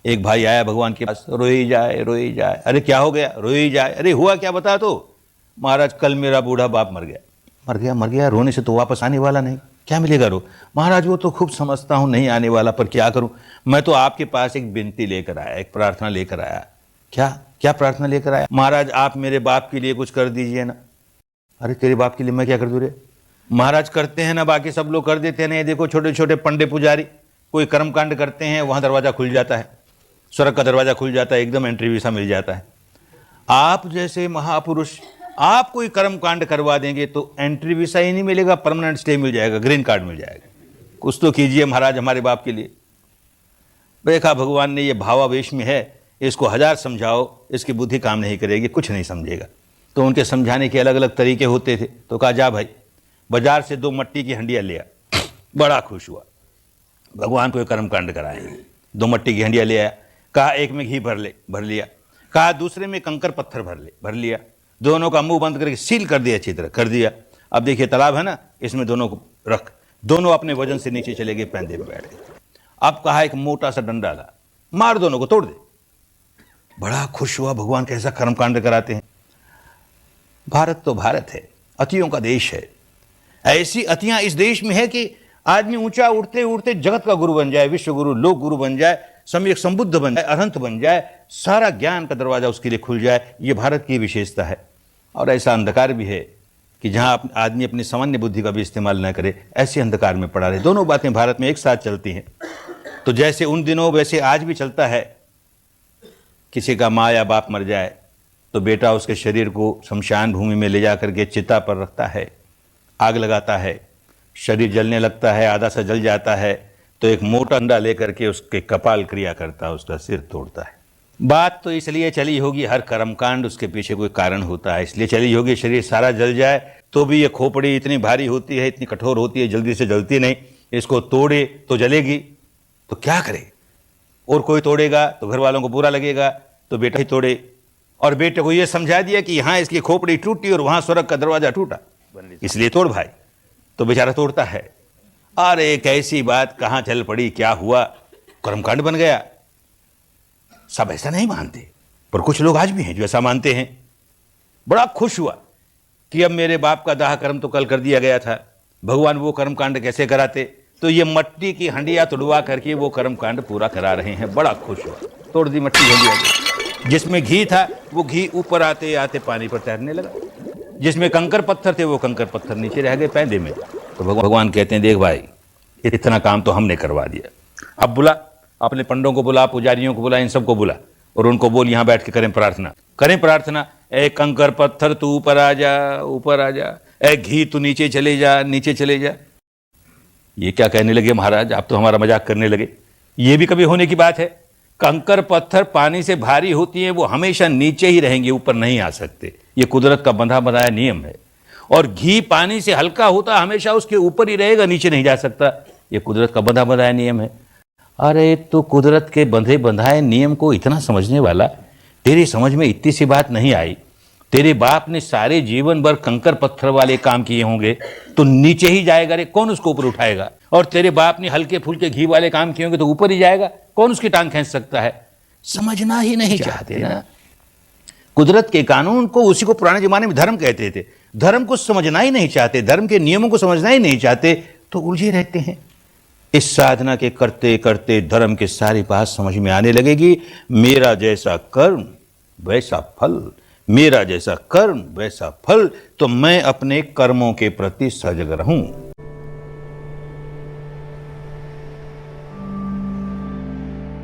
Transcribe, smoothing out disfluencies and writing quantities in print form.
एक भाई आया भगवान के पास, रोई जाए। अरे क्या हो गया? रोई जाए। अरे हुआ क्या बता तो। महाराज कल मेरा बूढ़ा बाप मर गया। रोने से तो वापस आने वाला नहीं, क्या मिलेगा रो। महाराज वो तो खूब समझता हूं नहीं आने वाला, पर क्या करूं। मैं तो आपके पास एक विनती लेकर आया, एक प्रार्थना लेकर आया। क्या प्रार्थना लेकर आया? महाराज आप मेरे बाप के लिए कुछ कर दीजिए ना। अरे तेरे बाप के लिए मैं क्या कर दूं रे? महाराज करते हैं ना, बाकी सब लोग कर देते हैं ना। ये देखो छोटे छोटे पंडे पुजारी कोई कर्मकांड करते हैं, वहां दरवाजा खुल जाता है, स्वर्ग का दरवाजा खुल जाता है, एकदम एंट्री वीसा मिल जाता है। आप जैसे महापुरुष आप कोई कर्म कांड करवा देंगे तो एंट्री वीसा ही नहीं मिलेगा, परमानेंट स्टे मिल जाएगा, ग्रीन कार्ड मिल जाएगा। कुछ तो कीजिए महाराज हमारे बाप के लिए। देखा भगवान ने ये भावावेश में है, इसको 1000 समझाओ इसकी बुद्धि काम नहीं करेगी, कुछ नहीं समझेगा। तो उनके समझाने के अलग अलग तरीके होते थे। तो कहा जा भाई बाजार से 2 मट्टी की हंडियाँ ले आ। बड़ा खुश हुआ, भगवान को कर्म कांड कराएंगे। 2 मट्टी की हंडियाँ ले आया। कहा एक में घी भर लिया। कहा दूसरे में कंकर पत्थर भर लिया। दोनों का मुंह बंद करके सील कर दिया, अच्छी तरह कर दिया। अब देखिए तालाब है ना, इसमें दोनों को रख। दोनों अपने वजन से नीचे चले गए, पैंदे में बैठ गए। अब कहा एक मोटा सा डंडा ला, मार दोनों को, तोड़ दे। बड़ा खुश हुआ, भगवान कैसा कर्मकांड कराते हैं। भारत तो भारत है, अतियों का देश है। ऐसी अतियां इस देश में है कि आदमी ऊंचा उड़ते उड़ते जगत का गुरु बन जाए, विश्व गुरु, लोक गुरु बन जाए, सम्यक संबुद्ध बन जाए, अरहंत बन जाए, सारा ज्ञान का दरवाजा उसके लिए खुल जाए। ये भारत की विशेषता है। और ऐसा अंधकार भी है कि जहां आदमी अपनी सामान्य बुद्धि का भी इस्तेमाल न करे, ऐसे अंधकार में पड़ा रहे। दोनों बातें भारत में एक साथ चलती हैं। तो जैसे उन दिनों वैसे आज भी चलता है। किसी का माँ या बाप मर जाए तो बेटा उसके शरीर को शमशान भूमि में ले जा करके चिता पर रखता है, आग लगाता है, शरीर जलने लगता है, आधा सा जल जाता है, तो एक मोटा डंडा लेकर के उसके कपाल क्रिया करता है, उसका सिर तोड़ता है। बात तो इसलिए चली होगी, हर कर्मकांड उसके पीछे कोई कारण होता है, इसलिए चली होगी। शरीर सारा जल जाए तो भी ये खोपड़ी इतनी भारी होती है, इतनी कठोर होती है, जल्दी से जलती नहीं। इसको तोड़े तो जलेगी, तो क्या करे। और कोई तोड़ेगा तो घर वालों को बुरा लगेगा, तो बेटा ही तोड़े। और बेटे को यह समझा दिया कि यहां इसकी खोपड़ी टूटी और वहां स्वर्ग का दरवाजा टूटा, इसलिए तोड़ भाई। तो बेचारा तोड़ता है। अरे कैसी बात, कहां चल पड़ी, क्या हुआ, कर्मकांड बन गया। सब ऐसा नहीं मानते, पर कुछ लोग आज भी हैं जो ऐसा मानते हैं। बड़ा खुश हुआ कि अब मेरे बाप का दाह कर्म तो कल कर दिया गया था, भगवान वो कर्मकांड कैसे कराते। तो ये मट्टी की हंडिया तोड़वा करके वो कर्मकांड पूरा करा रहे हैं। बड़ा खुश हुआ, तोड़ दी मट्टी की हंडिया। जिसमें घी था वो घी ऊपर आते आते पानी पर तैरने लगा, जिसमें कंकर पत्थर थे वो कंकर पत्थर नीचे रह गए पैंदे में। तो भगवान कहते हैं देख भाई इतना काम तो हमने करवा दिया, अब बुला अपने पंडों को बुला, पुजारियों को बुला, इन सबको बुला और उनको बोल यहां बैठ के करें प्रार्थना। ए कंकर पत्थर तू ऊपर आ जा, ए घी तू नीचे चले जा। ये क्या कहने लगे महाराज, आप तो हमारा मजाक करने लगे। ये भी कभी होने की बात है? कंकर पत्थर पानी से भारी होती हैं, वो हमेशा नीचे ही रहेंगे, ऊपर नहीं आ सकते। ये कुदरत का बंधा बनाया नियम है। और घी पानी से हल्का होता हमेशा उसके ऊपर ही रहेगा, नीचे नहीं जा सकता। ये कुदरत का बंधा बनाया नियम है। अरे तो कुदरत के बंधे बंधाए नियम को इतना समझने वाला, तेरी समझ में इतनी सी बात नहीं आई। तेरे बाप ने सारे जीवन भर कंकर पत्थर वाले काम किए होंगे तो नीचे ही जाएगा रे, कौन उसको ऊपर उठाएगा। और तेरे बाप ने हल्के फुल्के घी वाले काम किए होंगे तो ऊपर ही जाएगा, कौन उसकी टांग खींच सकता है। समझना ही नहीं चाहते ना कुदरत के कानून को। उसी को पुराने जमाने में धर्म कहते थे। धर्म को समझना ही नहीं चाहते, धर्म के नियमों को समझना ही नहीं चाहते, तो उलझे रहते हैं। इस साधना के करते करते धर्म के सारी बात समझ में आने लगेगी। मेरा जैसा कर्म वैसा फल, मेरा जैसा कर्म वैसा फल। तो मैं अपने कर्मों के प्रति सजग रहूं।